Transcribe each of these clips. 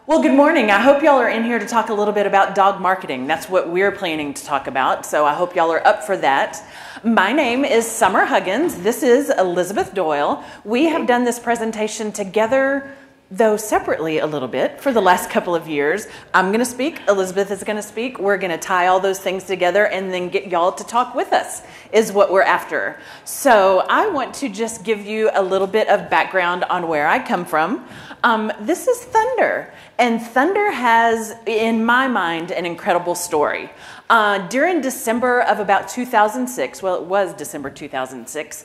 Well, good morning. I hope y'all are in here to talk a little bit about dog marketing. That's what we're planning to talk about, so I hope y'all are up for that. My name is Summer Huggins. This is Elizabeth Doyle. We have done this presentation together, though separately a little bit, for the last couple of years. I'm going to speak. Elizabeth is going to speak. We're going to tie all those things together and then get y'all to talk with us, is what we're after. So I want to just give you a little bit of background on where I come from. This is Thunder, and Thunder has, in my mind, an incredible story. During December of about 2006, well, it was December 2006,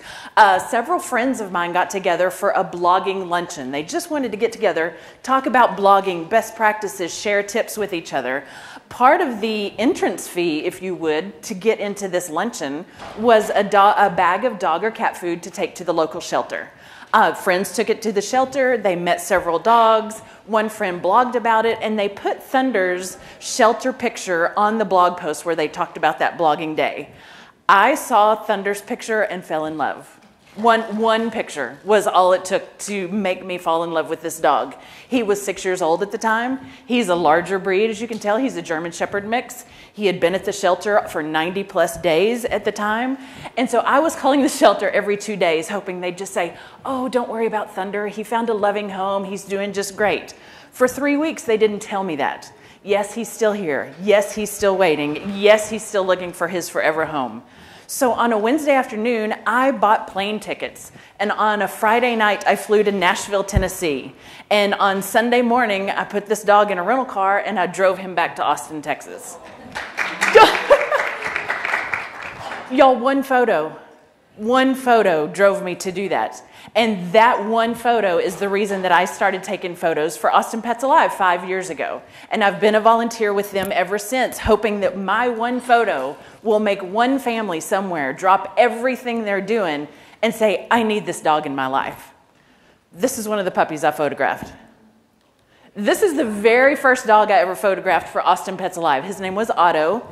several friends of mine got together for a blogging luncheon. They just wanted to get together, talk about blogging, best practices, share tips with each other. Part of the entrance fee, if you would, to get into this luncheon was a bag of dog or cat food to take to the local shelter. Friends took it to the shelter. They met several dogs. One friend blogged about it, and they put Thunder's shelter picture on the blog post where they talked about that blogging day. I saw Thunder's picture and fell in love. One picture was all it took to make me fall in love with this dog. He was 6 years old at the time. He's a larger breed, as you can tell. He's a German Shepherd mix. He had been at the shelter for 90 plus days at the time. And so I was calling the shelter every 2 days, hoping they'd just say, "Oh, don't worry about Thunder. He found a loving home. He's doing just great." For 3 weeks, they didn't tell me that. Yes, he's still here. Yes, he's still waiting. Yes, he's still looking for his forever home. So on a Wednesday afternoon, I bought plane tickets. And on a Friday night, I flew to Nashville, Tennessee. And on Sunday morning, I put this dog in a rental car and I drove him back to Austin, Texas. Y'all, one photo drove me to do that. And that one photo is the reason that I started taking photos for Austin Pets Alive 5 years ago. And I've been a volunteer with them ever since, hoping that my one photo will make one family somewhere drop everything they're doing and say, "I need this dog in my life." This is one of the puppies I photographed. This is the very first dog I ever photographed for Austin Pets Alive. His name was Otto.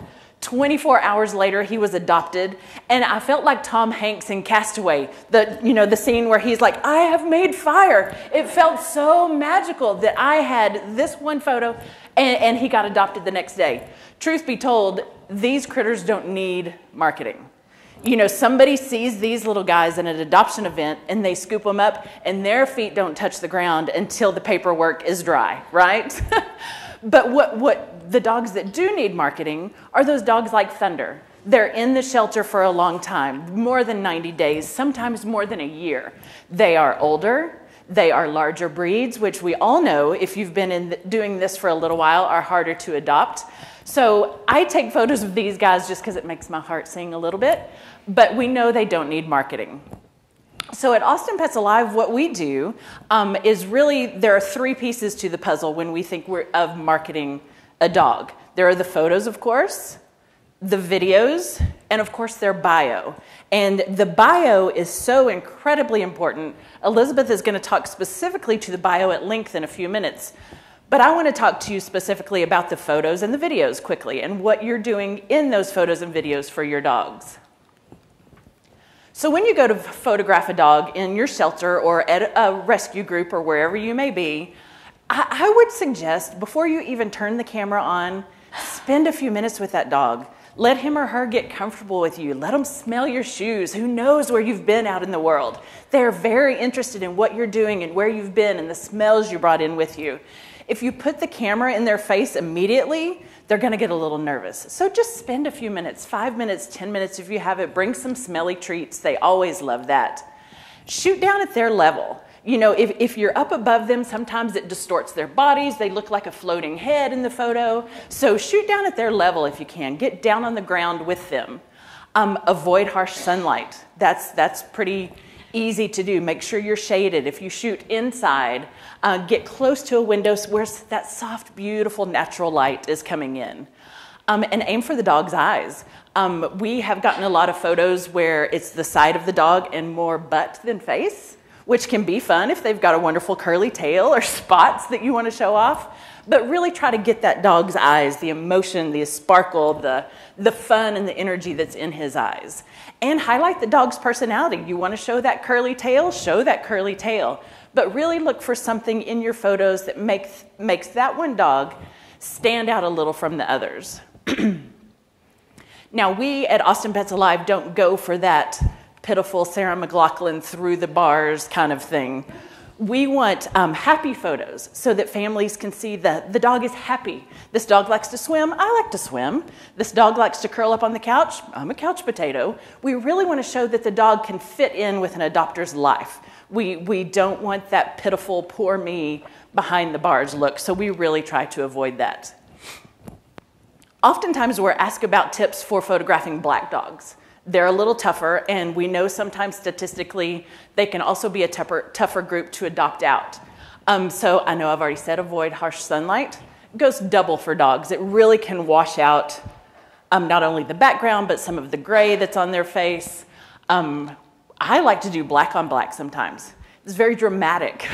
24 hours later, he was adopted, and I felt like Tom Hanks in Castaway, the scene where he's like, "I have made fire." It felt so magical that I had this one photo, and he got adopted the next day. Truth be told, these critters don't need marketing. Somebody sees these little guys at an adoption event, and they scoop them up, and their feet don't touch the ground until the paperwork is dry, right? But what the dogs that do need marketing are those dogs like Thunder. They're in the shelter for a long time, more than 90 days, sometimes more than a year. They are older. They are larger breeds, which we all know, if you've been doing this for a little while, are harder to adopt. So I take photos of these guys just because it makes my heart sing a little bit, but we know they don't need marketing. So at Austin Pets Alive, what we do is really, there are three pieces to the puzzle when we think of marketing a dog. There are the photos, of course, the videos, and of course their bio. And the bio is so incredibly important. Elizabeth is going to talk specifically to the bio at length in a few minutes. But I want to talk to you specifically about the photos and the videos quickly and what you're doing in those photos and videos for your dogs. So when you go to photograph a dog in your shelter or at a rescue group or wherever you may be, I would suggest before you even turn the camera on, spend a few minutes with that dog. Let him or her get comfortable with you. Let them smell your shoes. Who knows where you've been out in the world? They're very interested in what you're doing and where you've been and the smells you brought in with you. If you put the camera in their face immediately, they're going to get a little nervous. So just spend a few minutes, 5 minutes, 10 minutes if you have it. Bring some smelly treats. They always love that. Shoot down at their level. If you're up above them, sometimes it distorts their bodies. They look like a floating head in the photo. So shoot down at their level if you can. Get down on the ground with them. Avoid harsh sunlight. That's pretty easy to do. Make sure you're shaded. If you shoot inside, get close to a window where that soft, beautiful, natural light is coming in. And aim for the dog's eyes. We have gotten a lot of photos where it's the side of the dog and more butt than face, which can be fun if they've got a wonderful curly tail or spots that you want to show off. but really try to get that dog's eyes, the emotion, the sparkle, the fun and the energy that's in his eyes. And highlight the dog's personality. You want to show that curly tail? Show that curly tail. But really look for something in your photos that makes that one dog stand out a little from the others. Now, we at Austin Pets Alive don't go for that pitiful Sarah McLachlan through the bars kind of thing. We want happy photos so that families can see the dog is happy. This dog likes to swim. I like to swim. This dog likes to curl up on the couch. I'm a couch potato. We really want to show that the dog can fit in with an adopter's life. We don't want that pitiful, poor me, behind the bars look, so we really try to avoid that. Oftentimes we're asked about tips for photographing black dogs. They're a little tougher, and we know sometimes statistically they can also be a tougher group to adopt out. So I know I've already said avoid harsh sunlight. It goes double for dogs. It really can wash out not only the background, but some of the gray that's on their face. I like to do black on black sometimes. It's very dramatic.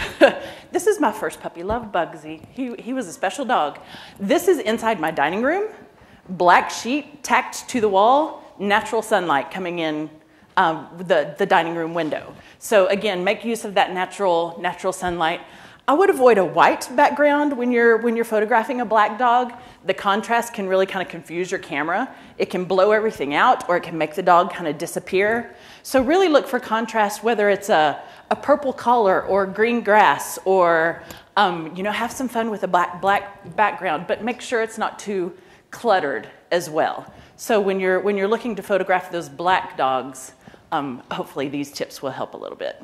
This is my first puppy. Love Bugsy. He was a special dog. This is inside my dining room. Black sheet tacked to the wall, natural sunlight coming in the dining room window. So again, make use of that natural sunlight. I would avoid a white background when you're photographing a black dog. The contrast can really kind of confuse your camera. It can blow everything out, or it can make the dog kind of disappear. So really look for contrast, whether it's a purple collar or green grass, or have some fun with a black background, but make sure it's not too cluttered as well. So when you're looking to photograph those black dogs, hopefully these tips will help a little bit.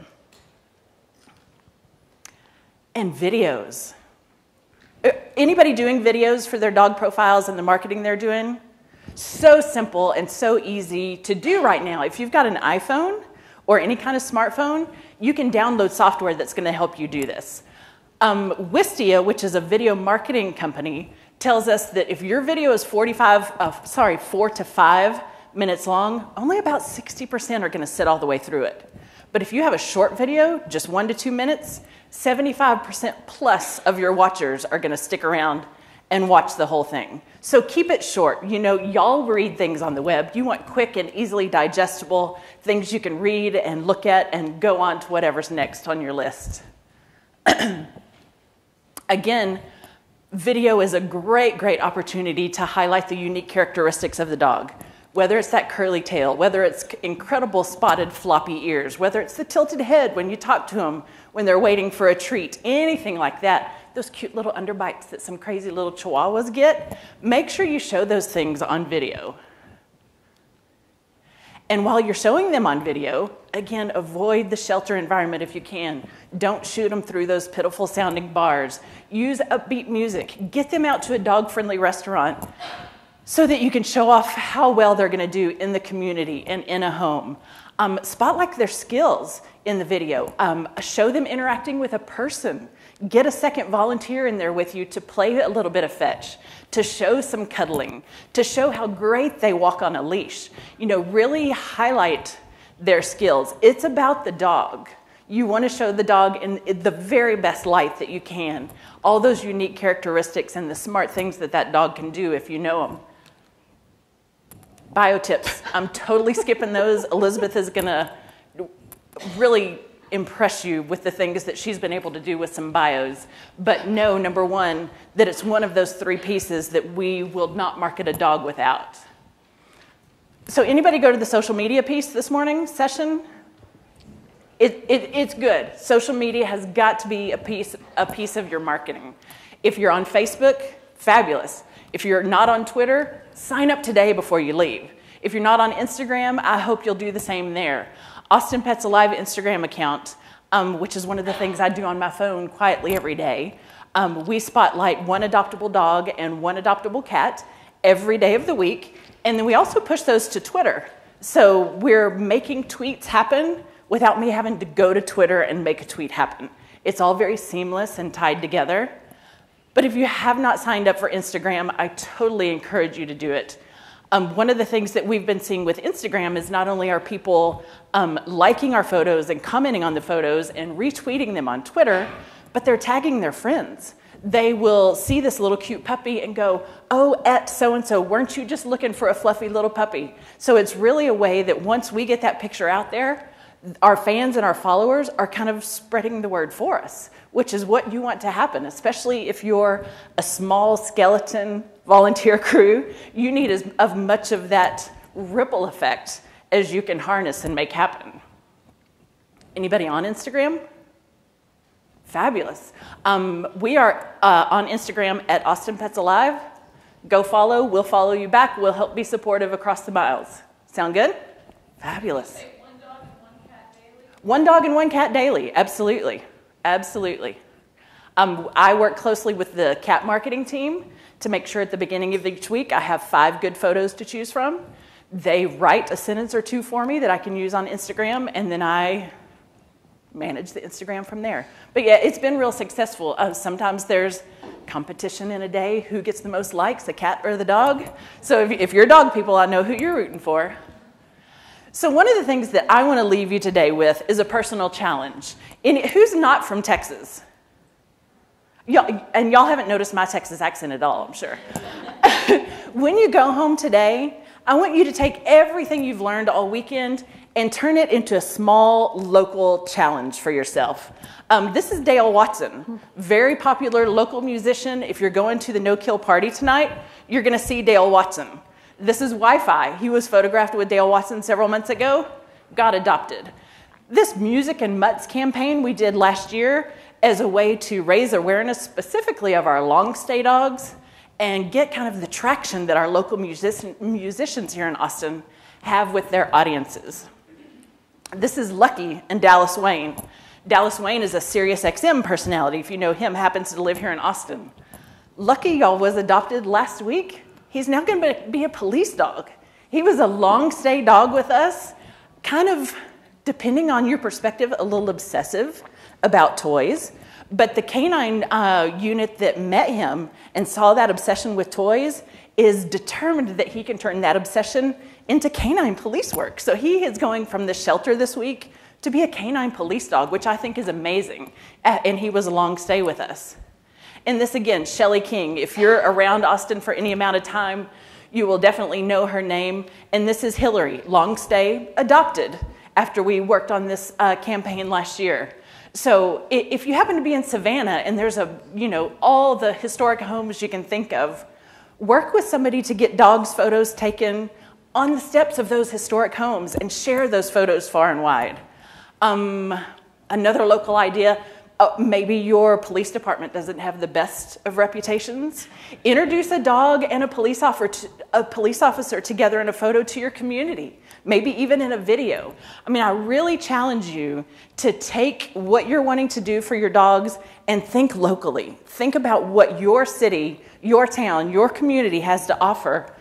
And videos. Anybody doing videos for their dog profiles and the marketing they're doing? So simple and so easy to do right now. If you've got an iPhone or any kind of smartphone, you can download software that's going to help you do this. Wistia, which is a video marketing company, tells us that if your video is 4 to 5 minutes long, only about 60% are going to sit all the way through it. But if you have a short video, just 1 to 2 minutes, 75% plus of your watchers are going to stick around and watch the whole thing. So keep it short. Y'all read things on the web. You want quick and easily digestible things you can read and look at and go on to whatever's next on your list. Again, video is a great opportunity to highlight the unique characteristics of the dog. Whether it's that curly tail, whether it's incredible spotted floppy ears, whether it's the tilted head when you talk to them when they're waiting for a treat, anything like that, those cute little underbites that some crazy little chihuahuas get, make sure you show those things on video. And while you're showing them on video, again, avoid the shelter environment if you can. Don't shoot them through those pitiful sounding bars. Use upbeat music. Get them out to a dog-friendly restaurant so that you can show off how well they're going to do in the community and in a home. Spotlight their skills in the video. Show them interacting with a person. Get a second volunteer in there with you to play a little bit of fetch, to show some cuddling, to show how great they walk on a leash. Really highlight their skills. It's about the dog. You want to show the dog in the very best light that you can. All those unique characteristics and the smart things that dog can do if you know them. Bio tips. I'm totally skipping those. Elizabeth is going to really impress you with the things that she's been able to do with some bios. But know, number one, that it's one of those 3 pieces that we will not market a dog without. So anybody go to the social media piece this morning session? It's good. Social media has got to be a piece of your marketing. If you're on Facebook, fabulous. If you're not on Twitter, sign up today before you leave. If you're not on Instagram, I hope you'll do the same there. Austin Pets Alive Instagram account, which is one of the things I do on my phone quietly every day. We spotlight 1 adoptable dog and 1 adoptable cat every day of the week. And then we also push those to Twitter. So we're making tweets happen without me having to go to Twitter and make a tweet happen. It's all very seamless and tied together. But if you have not signed up for Instagram, I totally encourage you to do it. One of the things that we've been seeing with Instagram is not only are people liking our photos and commenting on the photos and retweeting them on Twitter, but they're tagging their friends. they will see this little cute puppy and go, oh, at so-and-so, weren't you just looking for a fluffy little puppy? So it's really a way that once we get that picture out there, our fans and our followers are kind of spreading the word for us, which is what you want to happen, especially if you're a small skeleton volunteer crew. You need as much of that ripple effect as you can harness and make happen. Anybody on Instagram? Fabulous. We are on Instagram at Austin Pets Alive. Go follow. We'll follow you back. We'll help be supportive across the miles. Sound good? Fabulous. Say 1 dog and 1 cat daily? 1 dog and 1 cat daily. Absolutely. Absolutely. I work closely with the cat marketing team to make sure at the beginning of each week I have 5 good photos to choose from. They write a sentence or 2 for me that I can use on Instagram, and then I manage the Instagram from there. But yeah, it's been real successful. Sometimes there's competition in a day, who gets the most likes, the cat or the dog. So if you're dog people, I know who you're rooting for. So one of the things that I want to leave you today with is a personal challenge. Who's not from Texas? And y'all haven't noticed my Texas accent at all, I'm sure. When you go home today, I want you to take everything you've learned all weekend and turn it into a small local challenge for yourself. This is Dale Watson, very popular local musician. If you're going to the no-kill party tonight, you're going to see Dale Watson. This is Wi-Fi. He was photographed with Dale Watson several months ago, got adopted. This Music and Mutts campaign we did last year as a way to raise awareness specifically of our long-stay dogs and get kind of the traction that our local musicians here in Austin have with their audiences. This is Lucky and Dallas Wayne. Dallas Wayne is a Sirius XM personality, if you know him, happens to live here in Austin. Lucky, y'all, was adopted last week. He's now going to be a police dog. He was a long-stay dog with us, kind of, depending on your perspective, a little obsessive about toys. But the canine unit that met him and saw that obsession with toys is determined that he can turn that obsession into canine police work. So he is going from the shelter this week to be a canine police dog, which I think is amazing. And he was a long stay with us. And this again, Shelly King. If you're around Austin for any amount of time, you will definitely know her name. And this is Hillary, long stay, adopted after we worked on this campaign last year. So if you happen to be in Savannah and there's all the historic homes you can think of, work with somebody to get dogs photos taken on the steps of those historic homes and share those photos far and wide. Another local idea, maybe your police department doesn't have the best of reputations. Introduce a dog and a police officer together in a photo to your community, maybe even in a video. I mean, I really challenge you to take what you're wanting to do for your dogs and think locally. Think about what your city, your town, your community has to offer.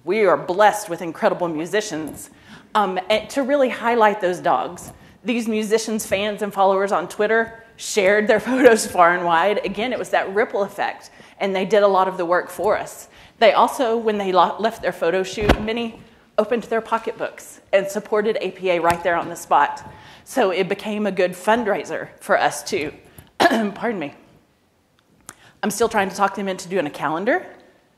We are blessed with incredible musicians, and to really highlight those dogs. These musicians, fans, and followers on Twitter shared their photos far and wide. Again, it was that ripple effect, and they did a lot of the work for us. They also, when they left their photo shoot, many opened their pocketbooks and supported APA right there on the spot. So it became a good fundraiser for us too. Pardon me. I'm still trying to talk them into doing a calendar.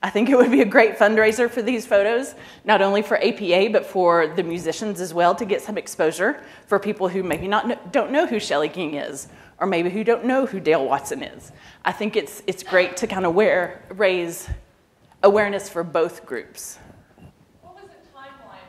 I think it would be a great fundraiser for these photos, not only for APA, but for the musicians as well, to get some exposure for people who maybe don't know who Shelly King is, or maybe who don't know who Dale Watson is. I think it's great to kind of raise awareness for both groups. What was the timeline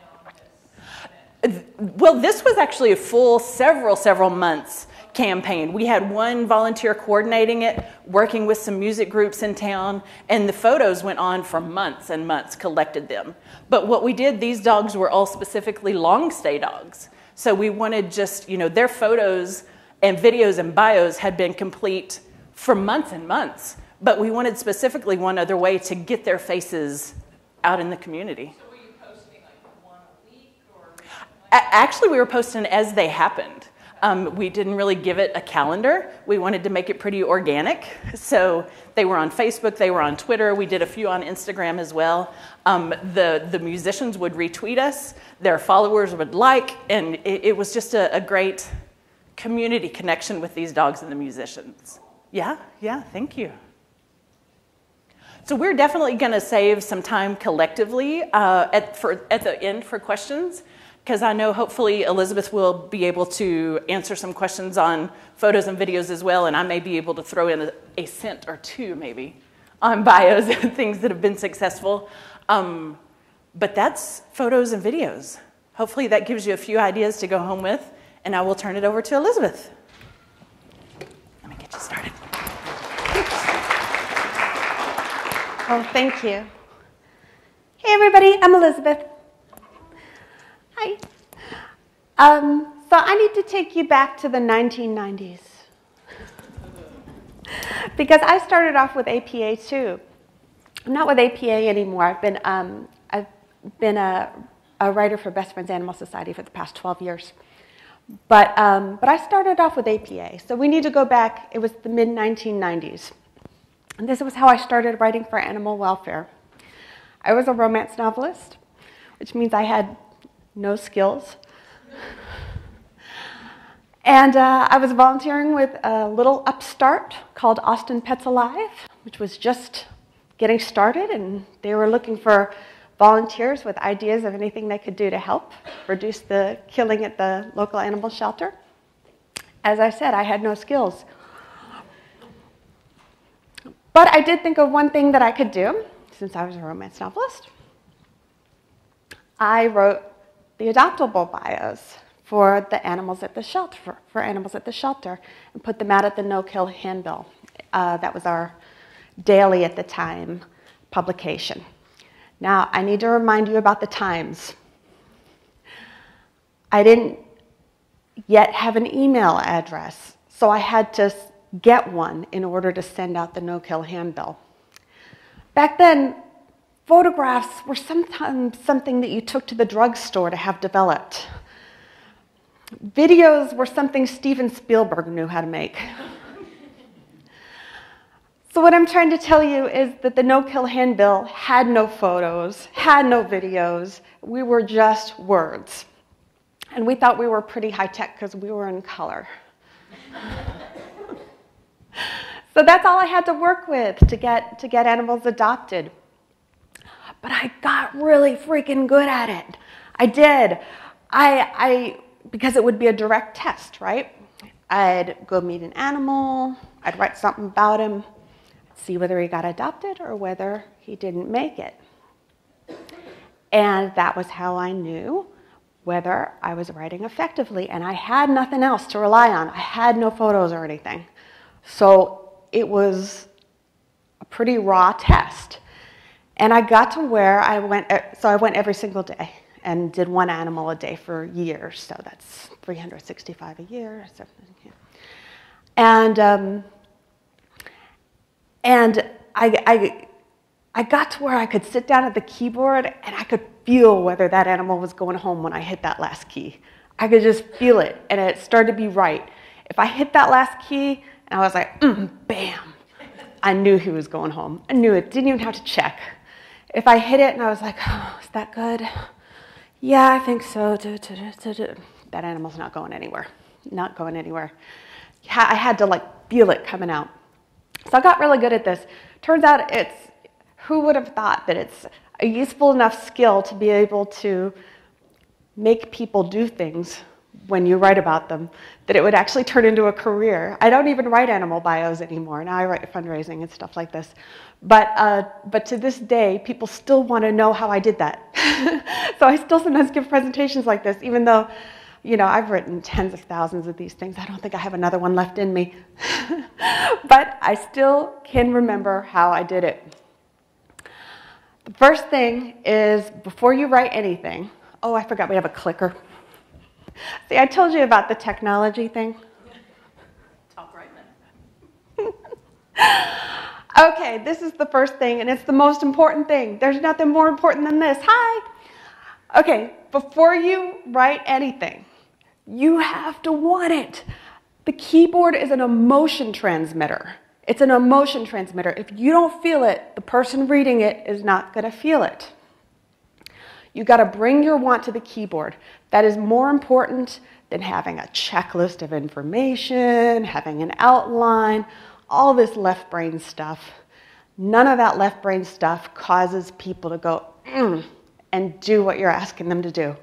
on this? Well, this was actually a full several months campaign. We had one volunteer coordinating it, working with some music groups in town, and the photos went on for months and months, collected them. But what we did, these dogs were all specifically long stay dogs. So we wanted just, their photos and videos and bios had been complete for months and months, but we wanted specifically one other way to get their faces out in the community. So were you posting like one a week or? Actually, we were posting as they happened. We didn't really give it a calendar. We wanted to make it pretty organic. So they were on Facebook, they were on Twitter. We did a few on Instagram as well. The musicians would retweet us, their followers would like, and it was just a great community connection with these dogs and the musicians. Yeah, thank you. So we're definitely going to save some time collectively at the end for questions, because I know hopefully Elizabeth will be able to answer some questions on photos and videos as well, and I may be able to throw in a cent or two maybe on bios and things that have been successful. But that's photos and videos. Hopefully that gives you a few ideas to go home with, and I will turn it over to Elizabeth. Let me get you started. Oh, thank you. Hey, everybody, I'm Elizabeth. Hi. So I need to take you back to the 1990s. Because I started off with APA, too. I'm not with APA anymore. I've been a writer for Best Friends Animal Society for the past 12 years. But I started off with APA. So we need to go back. It was the mid-1990s. And this was how I started writing for animal welfare. I was a romance novelist, which means I had no skills. And I was volunteering with a little upstart called Austin Pets Alive, which was just getting started, and they were looking for volunteers with ideas of anything they could do to help reduce the killing at the local animal shelter. As I said, I had no skills. But I did think of one thing that I could do, since I was a romance novelist. I wrote the adoptable bios for the animals at the shelter, for animals at the shelter, and put them out at the no-kill handbill. That was our daily at the time publication. Now, I need to remind you about the times. I didn't yet have an email address, so I had to get one in order to send out the no-kill handbill. Back then, photographs were sometimes something that you took to the drugstore to have developed. Videos were something Steven Spielberg knew how to make. So what I'm trying to tell you is that the no-kill handbill had no photos, had no videos. We were just words. And we thought we were pretty high-tech because we were in color. So that's all I had to work with to get animals adopted. But I got really freaking good at it. I did. Because it would be a direct test, right? I'd go meet an animal, I'd write something about him, see whether he got adopted or whether he didn't make it. And that was how I knew whether I was writing effectively. And I had nothing else to rely on. I had no photos or anything. So it was a pretty raw test. And I got to where I went every single day and did one animal a day for years. So that's 365 a year. So, yeah. And I got to where I could sit down at the keyboard and I could feel whether that animal was going home when I hit that last key. I could just feel it, and it started to be right. If I hit that last key, and I was like, bam, I knew he was going home. I knew it, didn't even have to check. If I hit it and I was like, oh, is that good? Yeah, I think so. That animal's not going anywhere. Not going anywhere. I had to feel it coming out. So I got really good at this. Turns out who would have thought that it's a useful enough skill to be able to make people do things when you write about them, that it would actually turn into a career. I don't even write animal bios anymore. Now I write fundraising and stuff like this. But to this day, people still want to know how I did that. So I still sometimes give presentations like this, even though, I've written tens of thousands of these things. I don't think I have another one left in me. But I still can remember how I did it. The first thing is, before you write anything, oh, I forgot we have a clicker. See, I told you about the technology thing. Top right now. Okay, this is the first thing, and it's the most important thing. There's nothing more important than this. Hi. Okay, before you write anything, you have to want it. The keyboard is an emotion transmitter. It's an emotion transmitter. If you don't feel it, the person reading it is not going to feel it. You got to bring your want to the keyboard. That is more important than having a checklist of information, having an outline, all this left brain stuff. None of that left brain stuff causes people to go, and do what you're asking them to do.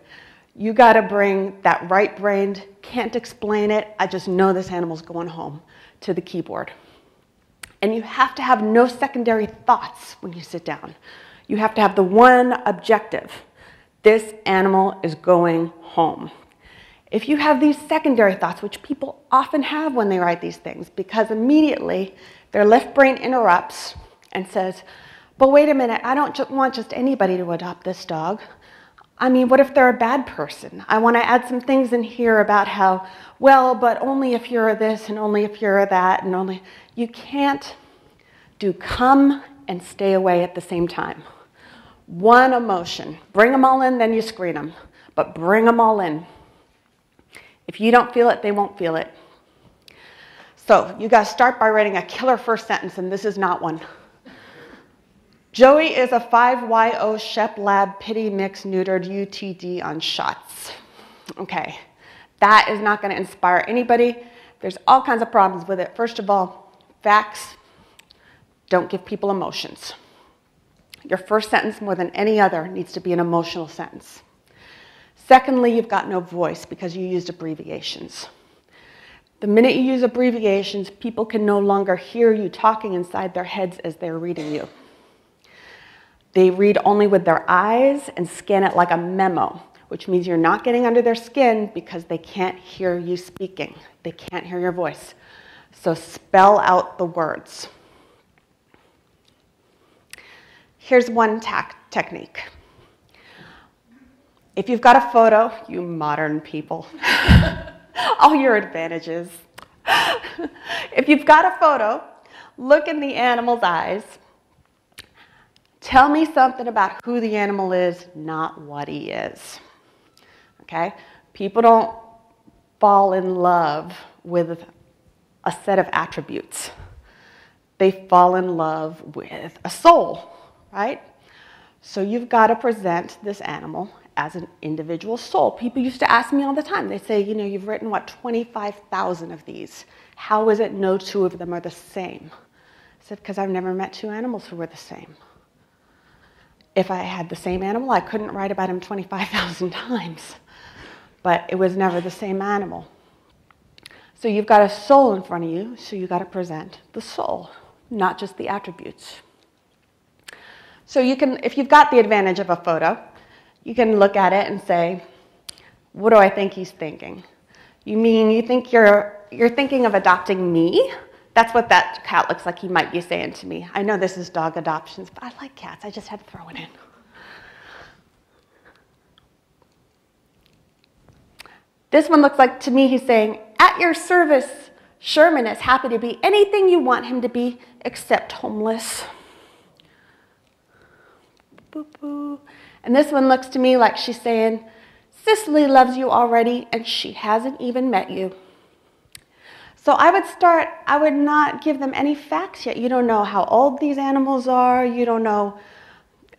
You got to bring that right brain, can't explain it, I just know this animal's going home, to the keyboard. And you have to have no secondary thoughts when you sit down. You have to have the one objective. This animal is going home. If you have these secondary thoughts, which people often have when they write these things, because immediately their left brain interrupts and says, but wait a minute, I don't want just anybody to adopt this dog. I mean, what if they're a bad person? I want to add some things in here about how, well, but only if you're this and only if you're that and only... You can't do come and stay away at the same time. One emotion. Bring them all in, then you screen them. But bring them all in. If you don't feel it, they won't feel it. So you got to start by writing a killer first sentence, and this is not one. Joey is a 5YO Shep Lab Pity Mix neutered UTD on shots. Okay, that is not going to inspire anybody. There's all kinds of problems with it. First of all, facts don't give people emotions. Your first sentence, more than any other, needs to be an emotional sentence. Secondly, you've got no voice because you used abbreviations. The minute you use abbreviations, people can no longer hear you talking inside their heads as they're reading you. They read only with their eyes and scan it like a memo, which means you're not getting under their skin because they can't hear you speaking. They can't hear your voice. So spell out the words. Here's one technique. If you've got a photo, you modern people, all your advantages. If you've got a photo, look in the animal's eyes. Tell me something about who the animal is, not what he is. Okay? People don't fall in love with a set of attributes. They fall in love with a soul, right? So you've got to present this animal as an individual soul. People used to ask me all the time. They say, you know, you've written, 25,000 of these. How is it no two of them are the same? I said, because I've never met two animals who were the same. If I had the same animal, I couldn't write about him 25,000 times. But it was never the same animal. So you've got a soul in front of you, so you've got to present the soul, not just the attributes. So you can, if you've got the advantage of a photo, you can look at it and say, what do I think he's thinking? You mean you think you're thinking of adopting me? That's what that cat looks like he might be saying to me. I know this is dog adoptions, but I like cats. I just had to throw it in. This one looks like, to me, he's saying, at your service, Sherman is happy to be anything you want him to be except homeless. Boo boo. And this one looks to me like she's saying, Cicely loves you already and she hasn't even met you. So I would not give them any facts yet. You don't know how old these animals are. You don't know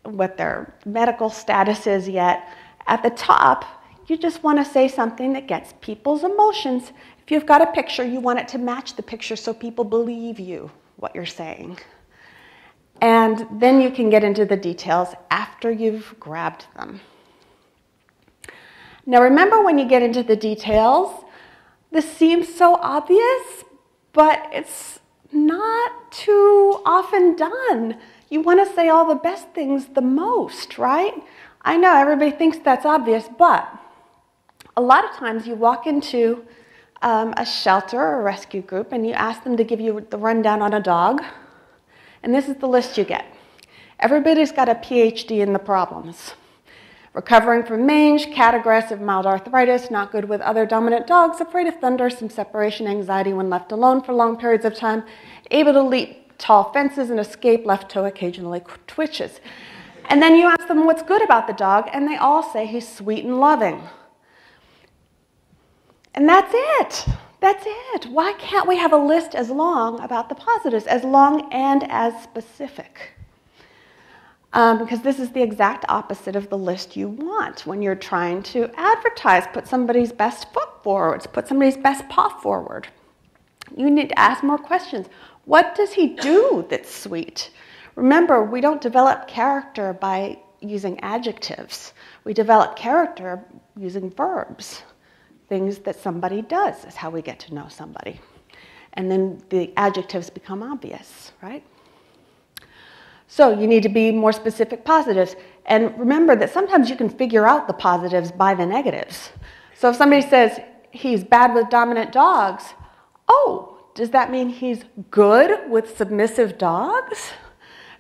what their medical status is yet. At the top, you just want to say something that gets people's emotions. If you've got a picture, you want it to match the picture so people believe you, what you're saying. And then you can get into the details after you've grabbed them. Now remember, when you get into the details, this seems so obvious, but it's not too often done. You want to say all the best things the most, right? I know everybody thinks that's obvious, but a lot of times you walk into a shelter or a rescue group and you ask them to give you the rundown on a dog, and this is the list you get. Everybody's got a PhD in the problems. Recovering from mange, cat aggressive, mild arthritis, not good with other dominant dogs, afraid of thunder, some separation anxiety when left alone for long periods of time, able to leap tall fences and escape, left toe occasionally twitches. And then you ask them what's good about the dog, and they all say he's sweet and loving. And that's it. That's it. Why can't we have a list as long about the positives, as long and as specific? Because this is the exact opposite of the list you want when you're trying to advertise, put somebody's best foot forward, put somebody's best paw forward. You need to ask more questions. What does he do that's sweet? Remember, we don't develop character by using adjectives. We develop character using verbs. Things that somebody does is how we get to know somebody. And then the adjectives become obvious, right? So you need to be more specific positives. And remember that sometimes you can figure out the positives by the negatives. So if somebody says he's bad with dominant dogs, oh, does that mean he's good with submissive dogs?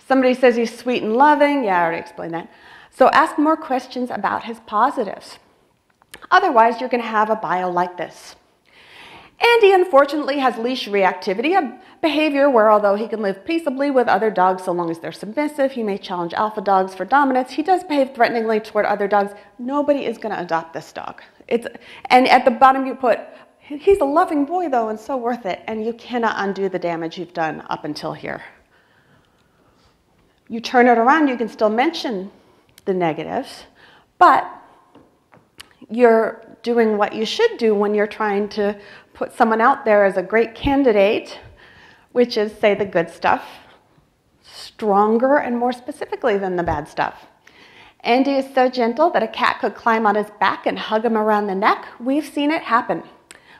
Somebody says he's sweet and loving. Yeah, I already explained that. So ask more questions about his positives. Otherwise, you're going to have a bio like this. Andy, unfortunately, has leash reactivity, a behavior where although he can live peaceably with other dogs so long as they're submissive, he may challenge alpha dogs for dominance. He does behave threateningly toward other dogs. Nobody is going to adopt this dog. And at the bottom you put, he's a loving boy, though, and so worth it. And you cannot undo the damage you've done up until here. You turn it around, you can still mention the negatives, but you're doing what you should do when you're trying to put someone out there as a great candidate, which is say the good stuff, stronger and more specifically than the bad stuff. Andy is so gentle that a cat could climb on his back and hug him around the neck. We've seen it happen.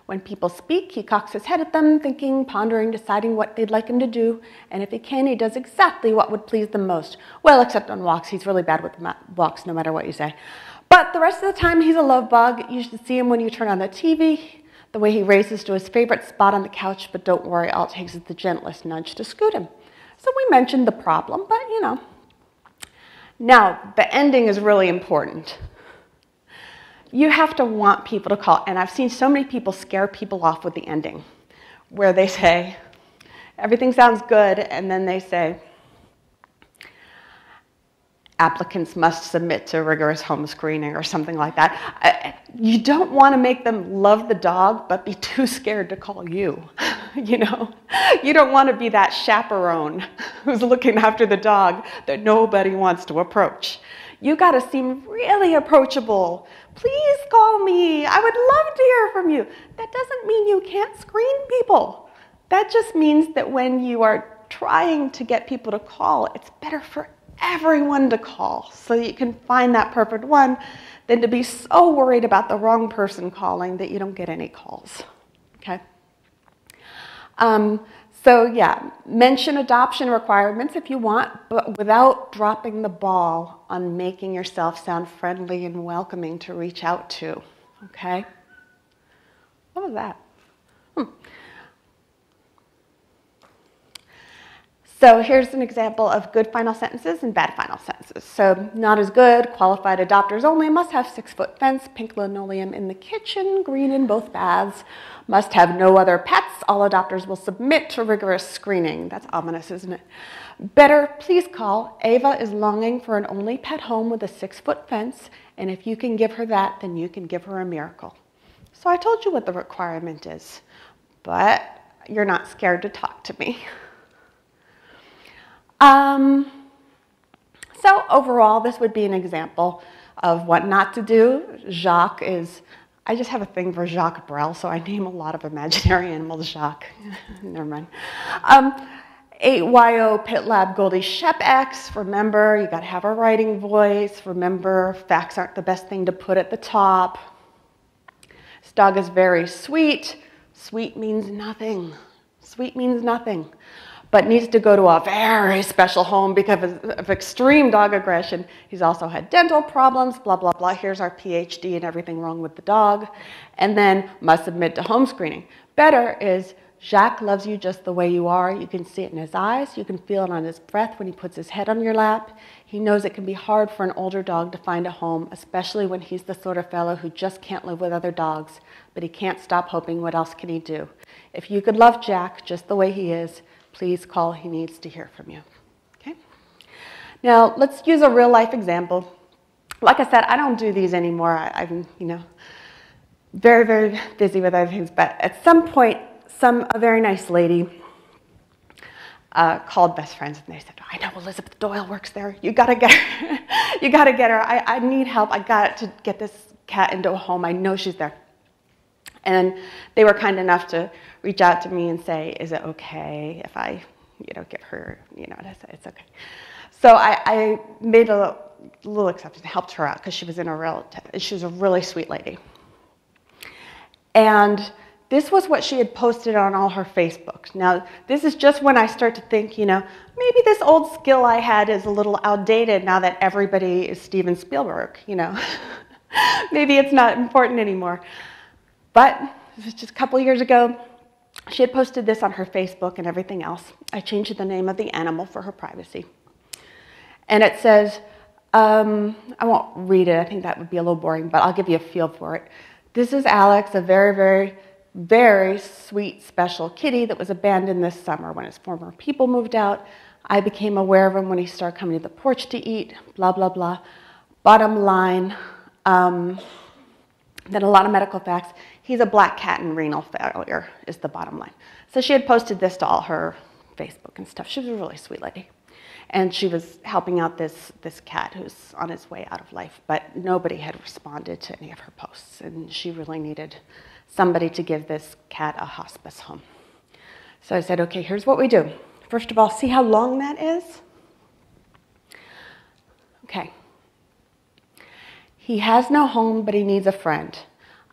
When people speak, he cocks his head at them, thinking, pondering, deciding what they'd like him to do. And if he can, he does exactly what would please them most. Well, except on walks. He's really bad with walks, no matter what you say. But the rest of the time, he's a love bug. You should see him when you turn on the TV, the way he races to his favorite spot on the couch. But don't worry, all it takes is the gentlest nudge to scoot him. So we mentioned the problem, but you know. Now, the ending is really important. You have to want people to call, and I've seen so many people scare people off with the ending, where they say, everything sounds good, and then they say, applicants must submit to rigorous home screening or something like that. You don't want to make them love the dog, but be too scared to call you. You know, you don't want to be that chaperone who's looking after the dog that nobody wants to approach. You got to seem really approachable. Please call me. I would love to hear from you. That doesn't mean you can't screen people. That just means that when you are trying to get people to call, it's better for everyone to call so that you can find that perfect one than to be so worried about the wrong person calling that you don't get any calls. Okay? So yeah, mention adoption requirements if you want, but without dropping the ball on making yourself sound friendly and welcoming to reach out to, okay? What was that? So here's an example of good final sentences and bad final sentences. So not as good, qualified adopters only, must have 6-foot fence, pink linoleum in the kitchen, green in both baths, must have no other pets, all adopters will submit to rigorous screening. That's ominous, isn't it? Better, please call. Ava is longing for an only pet home with a 6-foot fence, and if you can give her that, then you can give her a miracle. So I told you what the requirement is, but you're not scared to talk to me. So overall, this would be an example of what not to do. Jacques is, I just have a thing for Jacques Brel, so I name a lot of imaginary animals Jacques. Never mind. 8YO Pit Lab Goldie Shep X. Remember, you got to have a writing voice. Remember, facts aren't the best thing to put at the top. This dog is very sweet. Sweet means nothing. Sweet means nothing. But needs to go to a very special home because of extreme dog aggression. He's also had dental problems, blah, blah, blah. Here's our PhD and everything wrong with the dog. And then must submit to home screening. Better is Jacques loves you just the way you are. You can see it in his eyes. You can feel it on his breath when he puts his head on your lap. He knows it can be hard for an older dog to find a home, especially when he's the sort of fellow who just can't live with other dogs, but he can't stop hoping what else can he do. If you could love Jack just the way he is, please call. He needs to hear from you. Okay? Now, let's use a real-life example. Like I said, I don't do these anymore. I'm, very, very busy with other things. But at some point, a very nice lady called Best Friends, and they said, I know Elizabeth Doyle works there. You got to get her. You got to get her. I need help. I got to get this cat into a home. I know she's there. And they were kind enough to reach out to me and say, is it okay if I, give her, I said, it's okay. So I made a little exception, helped her out because she was she was a really sweet lady. And this was what she had posted on all her Facebook. Now, this is just when I start to think, maybe this old skill I had is a little outdated now that everybody is Steven Spielberg, Maybe it's not important anymore. But this was just a couple years ago. She had posted this on her Facebook and everything else. I changed the name of the animal for her privacy. And it says, I won't read it. I think that would be a little boring, but I'll give you a feel for it. This is Alex, a very, very, very sweet, special kitty that was abandoned this summer when his former people moved out. I became aware of him when he started coming to the porch to eat, blah, blah, blah. Bottom line, then a lot of medical facts. He's a black cat and renal failure is the bottom line. So she had posted this to all her Facebook and stuff. She was a really sweet lady. And she was helping out this cat who's on his way out of life, but nobody had responded to any of her posts, and she really needed somebody to give this cat a hospice home. So I said, okay, here's what we do. First of all, see how long that is? Okay. He has no home, but he needs a friend.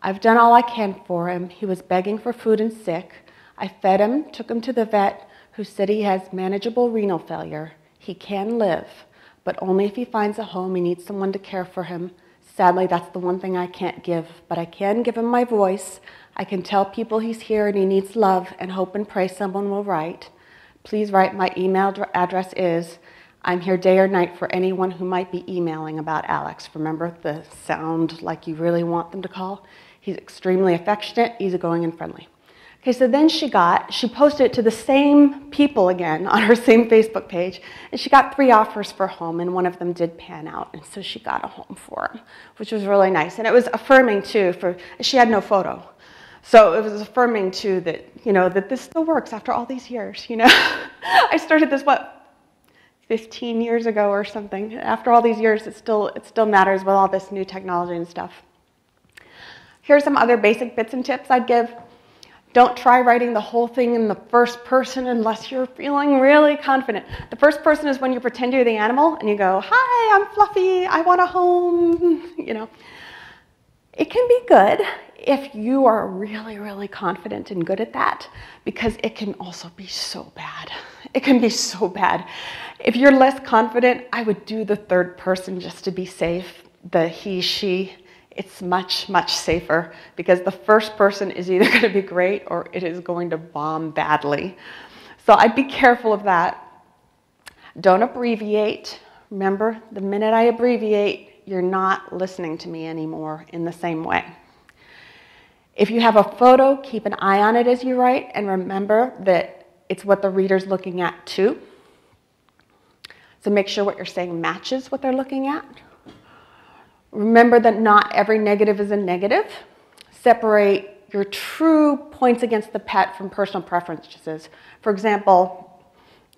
I've done all I can for him. He was begging for food and sick. I fed him, took him to the vet, who said he has manageable renal failure. He can live, but only if he finds a home. He needs someone to care for him. Sadly, that's the one thing I can't give, but I can give him my voice. I can tell people he's here and he needs love and hope and pray someone will write. Please write. My email address is, I'm here day or night for anyone who might be emailing about Alex. Remember the sound like you really want them to call? He's extremely affectionate, easygoing, and friendly. Okay, so then she posted it to the same people again on her same Facebook page, and she got 3 offers for a home, and one of them did pan out, and so she got a home for him, which was really nice. And it was affirming, too, she had no photo. So it was affirming, too, that, that this still works after all these years, I started this, 15 years ago or something. After all these years, it still matters with all this new technology and stuff. Here's some other basic bits and tips I'd give. Don't try writing the whole thing in the first person unless you're feeling really confident. The first person is when you pretend you're the animal and you go, hi, I'm Fluffy, I want a home, It can be good if you are really, really confident and good at that, because it can also be so bad. It can be so bad. If you're less confident, I would do the third person just to be safe, the he, she. It's much, much safer because the first person is either going to be great or it is going to bomb badly. So I'd be careful of that. Don't abbreviate. Remember, the minute I abbreviate, you're not listening to me anymore in the same way. If you have a photo, keep an eye on it as you write, and remember that it's what the reader's looking at too. So make sure what you're saying matches what they're looking at. Remember that not every negative is a negative. Separate your true points against the pet from personal preferences. For example,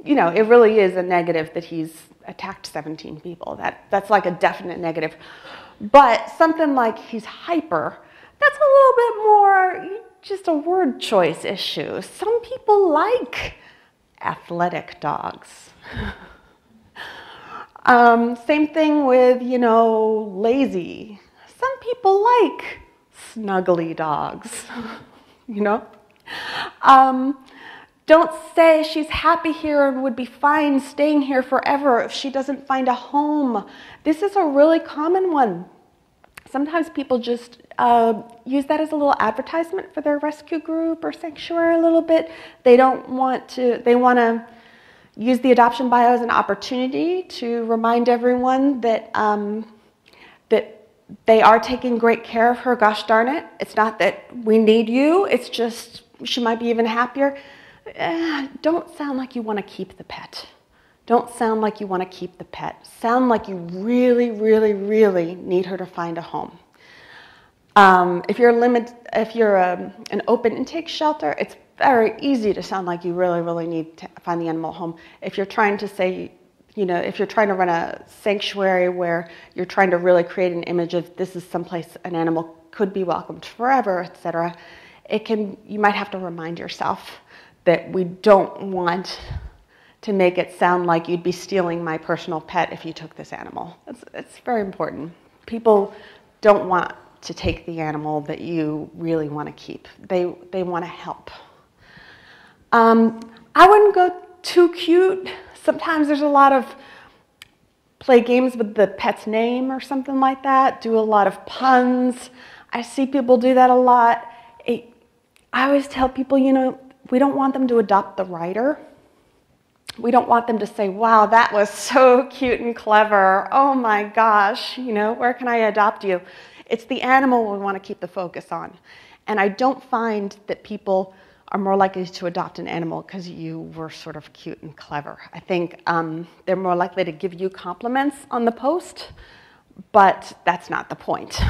it really is a negative that he's attacked 17 people. That's like a definite negative. But something like he's hyper, that's a little bit more just a word choice issue. Some people like athletic dogs. Same thing with, lazy. Some people like snuggly dogs, Don't say she's happy here and would be fine staying here forever if she doesn't find a home. This is a really common one. Sometimes people just use that as a little advertisement for their rescue group or sanctuary a little bit. They want to use the adoption bio as an opportunity to remind everyone that that they are taking great care of her. Gosh darn it. It's not that we need you. It's just she might be even happier. Don't sound like you want to keep the pet. Don't sound like you want to keep the pet. Sound like you really, really, really need her to find a home. If you're an open intake shelter, it's very easy to sound like you really, really need to find the animal home. If you're trying to say, if you're trying to run a sanctuary where you're trying to really create an image of this is someplace an animal could be welcomed forever, etc., you might have to remind yourself that we don't want to make it sound like you'd be stealing my personal pet if you took this animal. It's very important. People don't want to take the animal that you really want to keep. They want to help. I wouldn't go too cute. Sometimes there's a lot of play games with the pet's name or something like that, do a lot of puns. I see people do that a lot. I always tell people, you know, we don't want them to adopt the writer. We don't want them to say, wow, that was so cute and clever. Oh my gosh, you know, where can I adopt you? It's the animal we want to keep the focus on. And I don't find that people are more likely to adopt an animal because you were sort of cute and clever. I think they're more likely to give you compliments on the post, but that's not the point.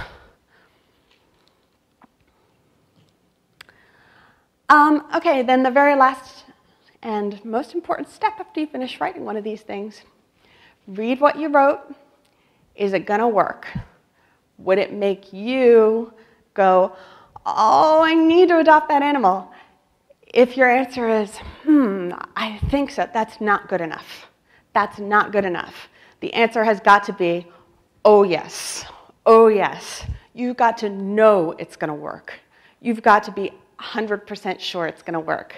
Okay, then the very last and most important step after you finish writing one of these things, read what you wrote. Is it going to work? Would it make you go, oh, I need to adopt that animal? If your answer is, I think so, that's not good enough. That's not good enough. The answer has got to be, oh yes, oh yes. You've got to know it's going to work. You've got to be 100% sure it's going to work.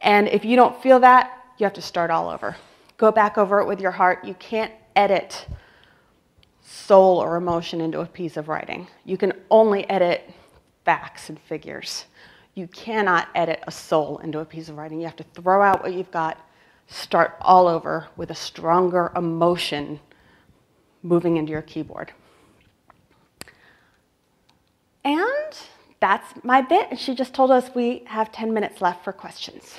And if you don't feel that, you have to start all over. Go back over it with your heart. You can't edit soul or emotion into a piece of writing. You can only edit facts and figures. You cannot edit a soul into a piece of writing. You have to throw out what you've got, start all over with a stronger emotion moving into your keyboard. And that's my bit. And she just told us we have 10 minutes left for questions.